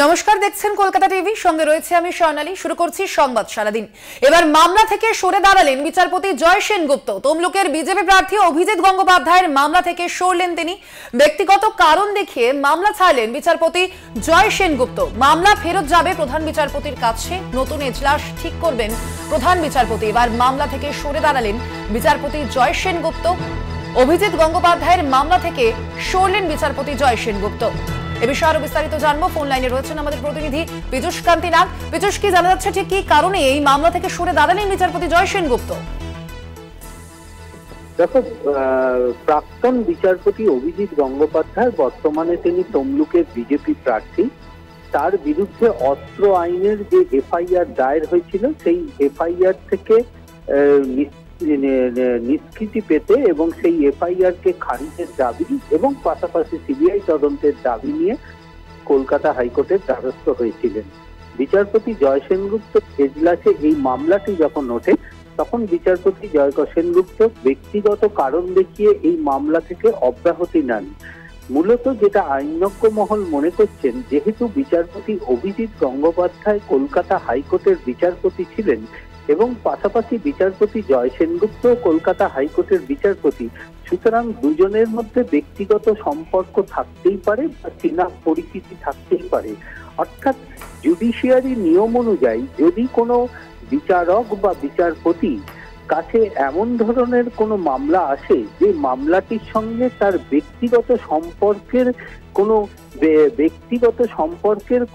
নমস্কার, দেখছেন কলকাতা টিভি, সঙ্গে রয়েছে আমি স্বর্ণালী। শুরু করছি সংবাদ সারাদিন। এবার মামলা থেকে সরে দাঁড়ালেন বিচারপতি জয় সেনগুপ্ত। তমলুকের বিজেপি প্রার্থী অভিজিৎ গঙ্গোপাধ্যায়ের মামলা থেকে সরলেন তিনি। ব্যক্তিগত কারণ দেখিয়ে মামলা ছাড়লেন বিচারপতি জয় সেনগুপ্ত। মামলা ফেরত যাবে প্রধান বিচারপতির কাছে, নতুন এজলাস ঠিক করবেন প্রধান বিচারপতি। এবার মামলা থেকে সরে দাঁড়ালেন বিচারপতি জয় সেনগুপ্ত। অভিজিৎ গঙ্গোপাধ্যায়ের মামলা থেকে সরলেন বিচারপতি জয় সেনগুপ্ত। এ বিষয়ে আরো বিস্তারিত জানবো। ফোন লাইনে রয়েছেন আমাদের প্রতিনিধি পীযূষ কান্তি নাগ। পীযূষ, কি জানা যাচ্ছে, ঠিক কি কারণে এই মামলা থেকে সরে দাঁড়ালেন বিচারপতি জয় সেনগুপ্ত? দেখো, প্রাক্তন বিচারপতি অভিজিৎ গঙ্গোপাধ্যায়, বর্তমানে তিনি তমলুকের বিজেপি প্রার্থী। তার বিরুদ্ধে অস্ত্র আইনের যে এফআইআর দায়ের হয়েছিল, সেই এফআইআর থেকে নিষ্কৃতি পেতে এবং সেই এফআইআর কে খারিজের দাবি এবং পাশাপাশি সিবিআই তদন্তের দাবি নিয়ে কলকাতা হাইকোর্টের দ্বারস্থ হয়েছিলেন। বিচারপতি জয় সেনগুপ্ত এজলাসে এই মামলাটি যখন ওঠে, তখন বিচারপতি জয় সেনগুপ্ত ব্যক্তিগত কারণ দেখিয়ে এই মামলা থেকে অব্যাহতি নেন। মূলত যেটা আইনজ্ঞ মহল মনে করছেন, যেহেতু বিচারপতি অভিজিৎ গঙ্গোপাধ্যায় কলকাতা হাইকোর্টের বিচারপতি ছিলেন এবং পাশাপাশি বিচারপতি জয় সেনগুপ্ত কলকাতা হাইকোর্টের বিচারপতি, সুতরাং দুজনের মধ্যে ব্যক্তিগত সম্পর্ক থাকতেই পারে বা চেনা পরিচিতি থাকতেই পারে। অর্থাৎ জুডিশিয়ারি নিয়ম অনুযায়ী যদি কোনো বিচারক বা বিচারপতি কাছে এমন ধরনের কোনো মামলা আসে যে মামলাটির সঙ্গে তার ব্যক্তিগত সম্পর্কের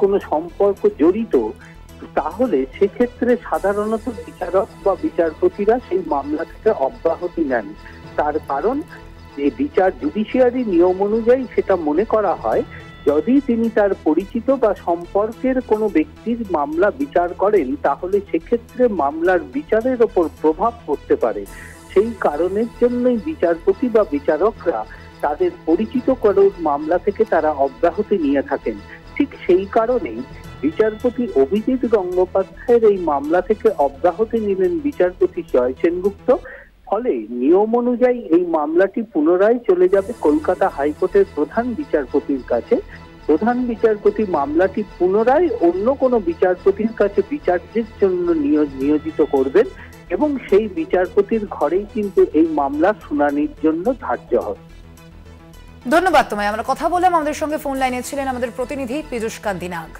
কোনো সম্পর্ক জড়িত, তাহলে সেক্ষেত্রে সাধারণত বিচারক বা বিচারপতিরা সেই মামলা থেকে অব্যাহতি নেন। তার কারণ, যে জুডিশিয়ারি নিয়ম অনুযায়ী সেটা মনে করা হয়, যদি তিনি তার পরিচিত বা সম্পর্কের কোনো ব্যক্তির মামলা বিচার করেন, তাহলে সেক্ষেত্রে মামলার বিচারের ওপর প্রভাব পড়তে পারে। সেই কারণের জন্যই বিচারপতি বা বিচারকরা তাদের পরিচিত কোনো মামলা থেকে তারা অব্যাহতি নিয়ে থাকেন। ঠিক সেই কারণেই বিচারপতি অভিজিৎ গঙ্গোপাধ্যায়ের এই মামলা থেকে অব্যাহতি নিলেন বিচারপতি জয় সেনগুপ্ত। ফলে নিয়ম অনুযায়ী এই মামলাটি পুনরায় চলে যাবে কলকাতা হাইকোর্টের প্রধান বিচারপতির কাছে। প্রধান বিচারপতি মামলাটি পুনরায় অন্য কোনো বিচারপতির কাছে বিচার্যের জন্য নিয়োজিত করবেন এবং সেই বিচারপতির ঘরেই কিন্তু এই মামলা শুনানির জন্য ধার্য হবে। ধন্যবাদ তোমায়। আমরা কথা বললাম, আমাদের সঙ্গে ফোন লাইনে ছিলেন আমাদের প্রতিনিধি পীযূষ কান্তি নাগ।